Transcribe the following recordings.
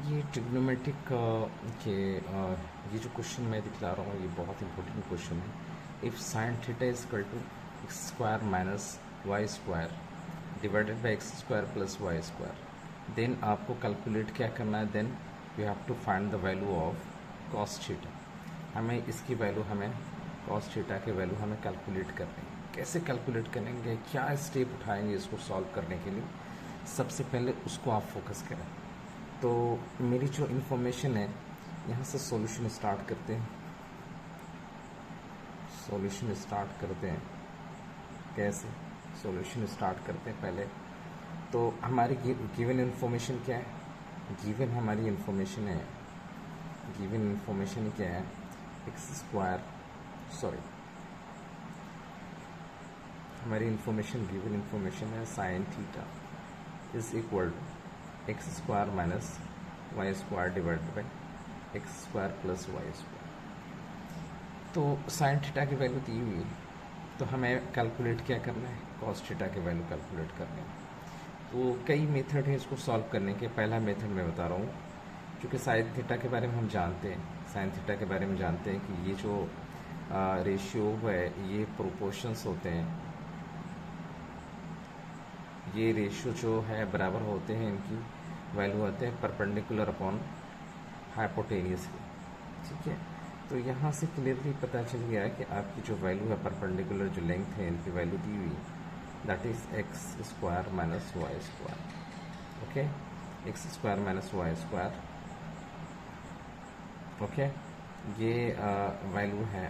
ये ट्रिग्नोमेट्रिक के ये जो क्वेश्चन मैं दिखला रहा हूँ ये बहुत इंपॉर्टेंट क्वेश्चन है। If sine theta is equal to x square minus y square divided by x square plus y square, then आपको कैलकुलेट क्या करना है, then you have to find the value of cos theta. हमें इसकी value, हमें cos theta के value हमें calculate करनी है। कैसे कैलकुलेट करेंगे, क्या स्टेप उठाएंगे इसको सॉल्व करने के लिए, सबसे पहले उसको आप फोकस करें। तो मेरी जो इन्फॉर्मेशन है यहाँ से सॉल्यूशन स्टार्ट करते हैं। सॉल्यूशन स्टार्ट करते हैं कैसे, सॉल्यूशन स्टार्ट करते हैं पहले तो हमारी गिवन इन्फॉर्मेशन क्या है, गिवन हमारी इन्फॉर्मेशन है, गिवन इन्फॉर्मेशन क्या है, एक्स स्क्वायर, सॉरी हमारी इन्फॉर्मेशन, गिवन इन्फॉर्मेशन है sine theta is equal to x square minus y square divided by x square plus y square. तो साइन थीटा की वैल्यू दी हुई है, तो हमें कैलकुलेट क्या करना है, कॉस थीटा की वैल्यू कैलकुलेट करनी है। तो कई मेथड है इसको सॉल्व करने के। पहला मेथड मैं बता रहा हूँ, क्योंकि साइन थीटा के बारे में हम जानते हैं, साइन थीटा के बारे में जानते हैं कि ये जो रेशियो है ये प्रोपोर्शंस होते हैं, ये रेशियो जो है बराबर होते हैं, इनकी वैल्यू आते हैं परपेंडिकुलर अपॉन हाइपोटेनियस की, ठीक है। तो यहाँ से क्लियरली पता चल गया है कि आपकी जो वैल्यू है परपेंडिकुलर जो लेंथ है इनकी वैल्यू दी हुई, that is x square minus y square, okay, x square minus y square, okay. ये वैल्यू है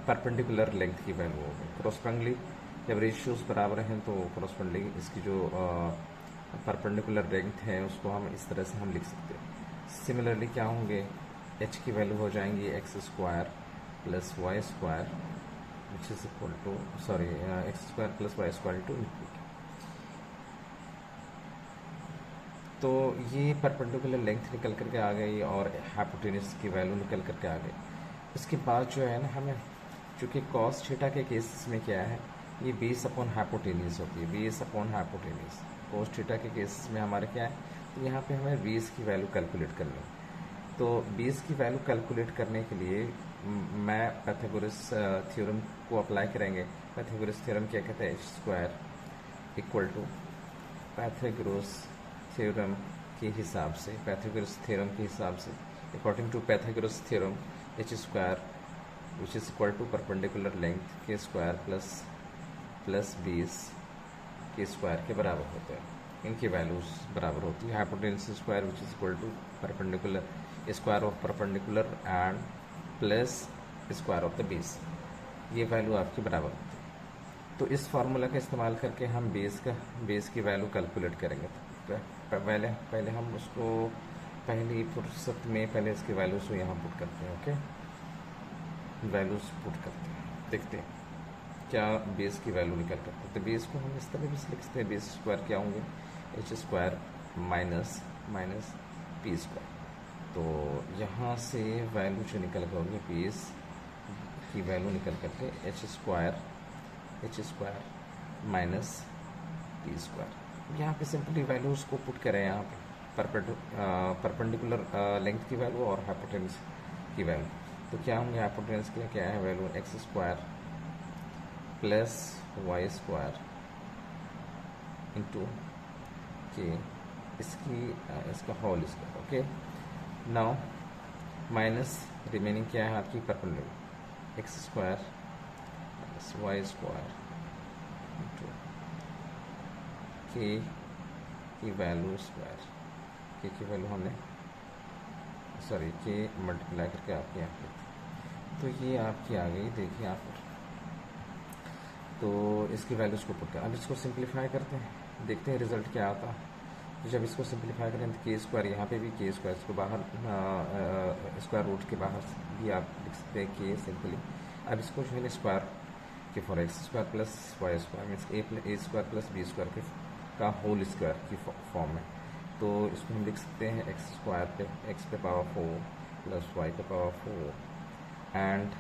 परपेंडिकुलर लेंथ की वैल्यू होगी। क्रॉसपेंडली जब रेशियोज बराबर हैं तो क्रॉसपेंडली इसकी जो परपेंडिकुलर लेंथ है उसको हम इस तरह से हम लिख सकते हैं। सिमिलरली क्या होंगे, एच की वैल्यू हो जाएंगी x square plus y square which is equal to, sorry x square plus y square to input. तो ये परपेंडिकुलर लेंथ निकल करके आ गई और हाइपोटेनस की वैल्यू निकल करके आ गई। इसके बाद जो है ना, हमें चूँकि कॉस थीटा के केसेस में क्या है, ये बेस अपॉन हाइपोटेनियस होती है, base upon hypotenuse. Cos theta के केसेस में हमारे क्या है, तो यहाँ पे हमें बेस की वैल्यू कैलकुलेट करनी है। तो बेस की वैल्यू कैलकुलेट करने के लिए मैं पाइथागोरस थ्योरम को अप्लाई करेंगे। पाइथागोरस थ्योरम क्या कहते हैं, h square equal to Pythagoras theorem के हिसाब से, पाइथागोरस थ्योरम के हिसाब से, according to Pythagoras theorem h square which is equal to perpendicular length के स्क्वायर प्लस बेस के स्क्वायर के बराबर होते हैं। इनकी वैल्यूज बराबर होती है। Hypotenuse square which is equal to perpendicular square of perpendicular and plus square of the base, ये वैल्यू आपकी बराबर होती है। तो इस फार्मूला का इस्तेमाल करके हम बेस की वैल्यू कैलकुलेट करेंगे। पहले हम उसको पहली फुर्सत में पहले इसकी वैल्यूज को यहाँ पुट करते हैं, ओके, वैल्यूज पुट करते हैं, देखते हैं क्या बेस की वैल्यू निकल करते हैं। तो बेस को हम इस तरह भी लिख सकते हैं, बेस स्क्वायर क्या होंगे, H square minus p square. तो यहाँ से वैल्यू जो निकल कर होगी, बेस की वैल्यू निकल करके h square minus p square. यहाँ पे सिंपली वैल्यूज को पुट करें, यहाँ पे परपेंडिकुलर लेंथ की वैल्यू और हाइपोटेनस की वैल्यू। तो क्या होंगे, हाइपोटेनस के लिए क्या है value, x square plus y square into के इसका whole square, okay. Now minus remaining क्या है आपकी perpendicular, x square plus y square into के की वैल्यू स्क्वायर, के की वैल्यू हमने सॉरी के मल्टीप्लाई करके आपके यहाँ पे, तो ये आपकी आ गई, देखिए आप। तो इसकी वैल्यूज को पुट कर अब इसको सिंप्लीफाई करते हैं, देखते हैं रिजल्ट क्या आता है। तो जब इसको सिंप्लीफाई करें तो के स्क्वायर, यहाँ पे भी के स्क्वायर, इसको बाहर स्क्वायर रूट के बाहर भी आप लिख सकते हैं के सिंपली। अब इसको जो है स्क्वायर के for x square plus y square means a square plus b square का होल स्क्वायर की फॉर्म में। तो इसको हम लिख सकते हैं एक्स स्क्वायर पे एक्स पे पावर 4 प्लस वाई पे power 4 and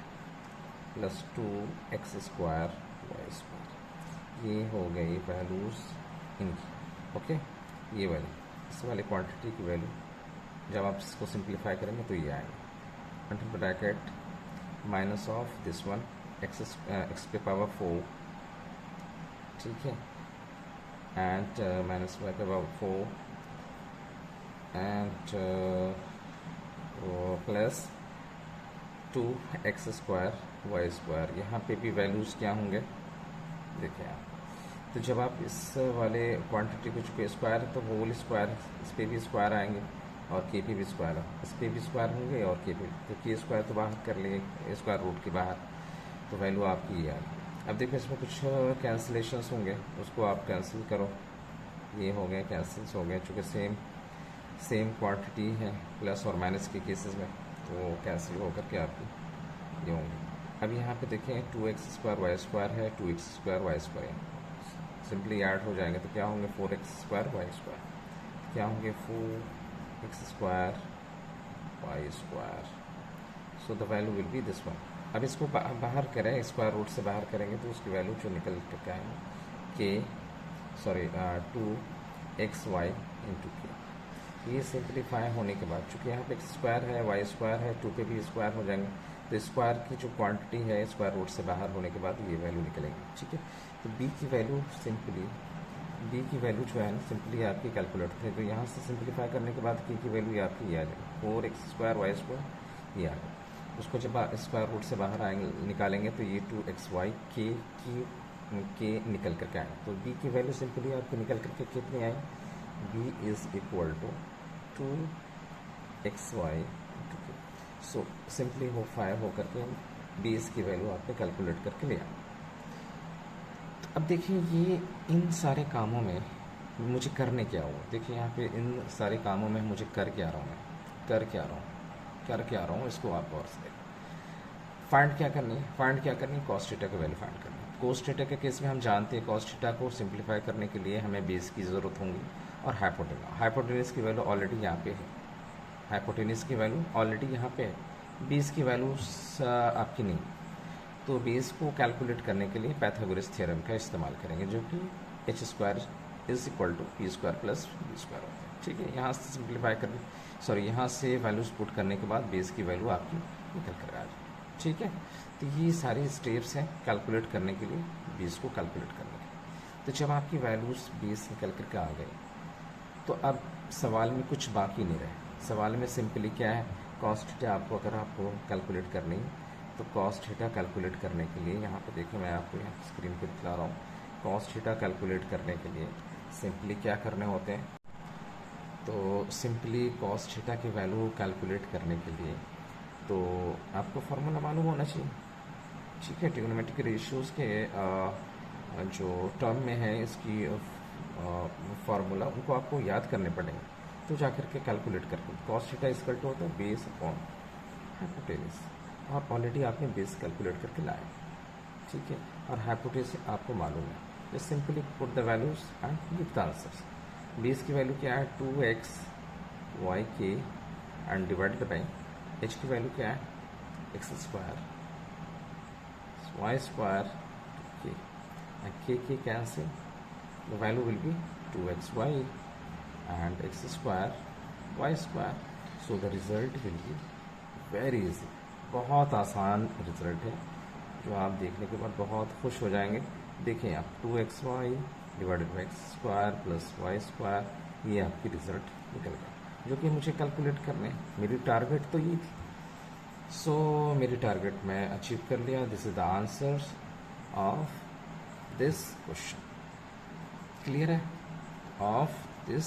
plus 2 x square y square. ये हो गई वैल्यूज इनकी, ओके, ये वाली। इस वाले क्वांटिटी की वैल्यू जब आप इसको सिंप्लीफाई करेंगे तो ये आएगा under bracket minus of this one x पे पावर 4, ठीक है, एंड माइनस वाई पे power 4 and plus 2x square y square. यहाँ पे भी वैल्यूज़ क्या होंगे देखिए आप। तो जब आप इस वाले क्वांटिटी को चुके स्क्वायर है तो होल स्क्वायर, इस पे भी स्क्वायर आएंगे और के पे भी स्क्वायर, इस पे भी स्क्वायर होंगे और के पे, तो के स्क्वायर तो बाहर कर लेंगे स्क्वायर रूट के बाहर, तो वैल्यू आपकी ये आएगी। अब देखो इसमें कुछ कैंसिलेशंस होंगे, उसको आप कैंसिल करो, ये हो गए कैंसिल्स हो गए, चूँकि सेम क्वांटिटी है प्लस और माइनस के केसेस में, तो कैंसिल होकर के आपकी ये होंगे। अब यहाँ पे देखें 2x स्क्वायर वाई स्क्वायर है, 2x स्क्वायर वाई स्क्वायर है, सिंपली ऐड हो जाएंगे तो क्या होंगे 4x स्क्वायर वाई स्क्वायर, क्या होंगे 4x square y square. So the value will be this one. अब इसको बाहर करें, स्क्वायर रूट से बाहर करेंगे तो उसकी वैल्यू जो निकल कर आएंगे 2xy इंटू के। ये सिंप्लीफाई होने के बाद चूँकि यहाँ पे x स्क्वायर है वाई स्क्वायर है, 2 पे भी स्क्वायर हो जाएंगे, तो स्क्वायर की जो क्वांटिटी है स्क्वायर रूट से बाहर होने के बाद ये वैल्यू निकलेगी, ठीक है। तो b की वैल्यू जो है ना सिंपली आपकी कैलकुलेट थे, तो यहाँ से सिंप्लीफाई करने के बाद k की वैल्यू आपकी ये आ जाएगी 4x स्क्वायर वाई स्क्वायर, ये आ जाएगा। उसको जब स्क्वायर रूट से बाहर आएंगे निकालेंगे तो ये 2xy के निकल करके आएगा, तो b की वैल्यू सिंपली आपकी निकल करके कितनी आई, b is equal to 2xy into k. So simply हो 5 होकर के बेस की वैल्यू आपने कैलकुलेट करके लिया। तो अब देखिए ये इन सारे कामों में मुझे करने क्या हुआ, देखिए यहाँ पे इन सारे कामों में मुझे कर क्या रहा हूँ इसको आप और से फाइंड क्या करनी है कॉस थीटा की वैल्यू फाइंड करनी है। कॉस थीटा के केस में हम जानते हैं कॉस थीटा को सिंप्लीफाई करने के लिए हमें बेस की ज़रूरत होगी और हाइपोटेनस की वैल्यू ऑलरेडी यहाँ पे है, हाइपोटेनस की वैल्यू ऑलरेडी यहाँ पे है, बेस की वैल्यू आपकी नहीं। तो बेस को कैलकुलेट करने के लिए पाइथागोरस थ्योरम का इस्तेमाल करेंगे, जो कि h square is equal to p square plus b square होता है, ठीक है। यहाँ से सिंप्लीफाई करने यहाँ से वैल्यूज पुट करने के बाद बेस की वैल्यू आपकी निकल कर आ जाए, ठीक है। तो ये सारी स्टेप्स हैं कैलकुलेट करने के लिए, बेस को कैलकुलेट करने के लिए। तो जब आपकी वैल्यूज बेस निकल करके आ गई तो अब सवाल में कुछ बाकी नहीं रहे। सवाल में सिंपली क्या है, कॉस थीटा आपको अगर आपको कैलकुलेट करनी तो कॉस थीटा कैलकुलेट करने के लिए यहाँ पे देखिए मैं आपको यहाँ स्क्रीन पे दिखा रहा हूँ। कॉस थीटा कैलकुलेट करने के लिए सिंपली क्या करने होते हैं, तो सिंपली कॉस थीटा की वैल्यू कैलकुलेट करने के लिए तो आपको फार्मूला मालूम होना चाहिए, ठीक है। ट्रिग्नोमेट्रिक रेशियोज़ के जो टर्म में है इसकी फार्मूला उनको आपको याद करने पड़ेंगे, तो जाकर के कैलकुलेट करके कॉस थीटा इक्वल टू होता है बेस अपॉन हाइपोटेनस, और ऑलरेडी आपने बेस कैलकुलेट करके लाया, ठीक है। और हाइपोटेनस आपको मालूम है, just simply put the values and give the answers. Base की वैल्यू क्या है 2xy के एंड डिवाइडेड बाई h की वैल्यू क्या है x स्क्वायर y स्क्वायर के cancel, the value will be 2xy and x square y square, so the result will be very easy। बहुत आसान रिजल्ट है जो आप देखने के बाद बहुत खुश हो जाएंगे। देखें आप 2xy divided by x square plus y square, ये आपकी रिजल्ट निकल गया जो कि मुझे कैलकुलेट करने, मेरी टारगेट तो ये थी। सो मेरी टारगेट मैं अचीव कर लिया। This is the answers of this question, clear है, ऑफ दिस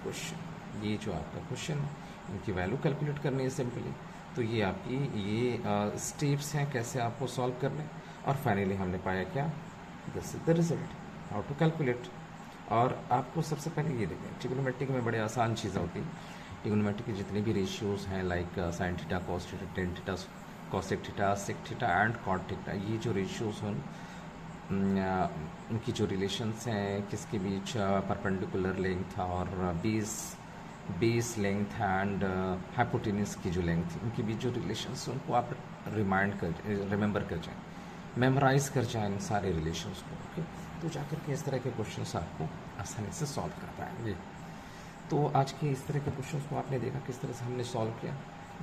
क्वेश्चन। ये जो आपका क्वेश्चन है इनकी वैल्यू कैलकुलेट करनी है सिंपली, तो ये आपकी ये स्टेप्स हैं कैसे आपको सॉल्व करने, और फाइनली हमने पाया क्या, this is the result, how to calculate. और आपको सबसे पहले ये देखें ट्रिग्नोमेट्रिक में बड़े आसान चीज़ें होती हैं। ट्रिग्नोमेट्रिक की जितनी भी रेशियोज़ हैं like sine theta, cos theta, tan theta, cosec theta, sec theta and cot theta, ये जो रेशियोज़ हैं उनकी जो रिलेशंस हैं किसके बीच, परपेंडिकुलर लेंथ और बेस लेंथ एंड हाइपोटेनस की जो लेंथ, इनके बीच जो रिलेशंस हैं उनको आप रिमेंबर कर जाएं, मेमोराइज कर जाएं इन सारे रिलेशंस को, ओके। तो जाकर के इस तरह के क्वेश्चंस आपको आसानी से सॉल्व कर पाएंगे। तो आज के इस तरह के क्वेश्चंस को आपने देखा किस तरह से हमने सॉल्व किया।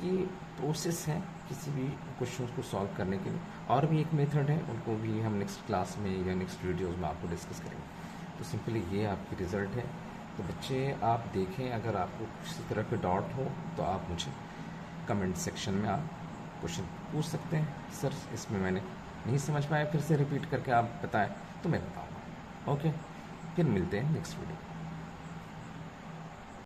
ये प्रोसेस है किसी भी क्वेश्चंस को सॉल्व करने के लिए। और भी एक मेथड है, उनको भी हम नेक्स्ट क्लास में या नेक्स्ट वीडियोस में आपको डिस्कस करेंगे। तो सिंपली ये आपकी रिज़ल्ट है। तो बच्चे आप देखें, अगर आपको किसी तरह के डाउट हो तो आप मुझे कमेंट सेक्शन में आप क्वेश्चन पूछ सकते हैं। सर इसमें मैंने नहीं समझ पाया, फिर से रिपीट करके आप बताएं तो मैं बताऊँगा। ओके, फिर मिलते हैं नेक्स्ट वीडियो।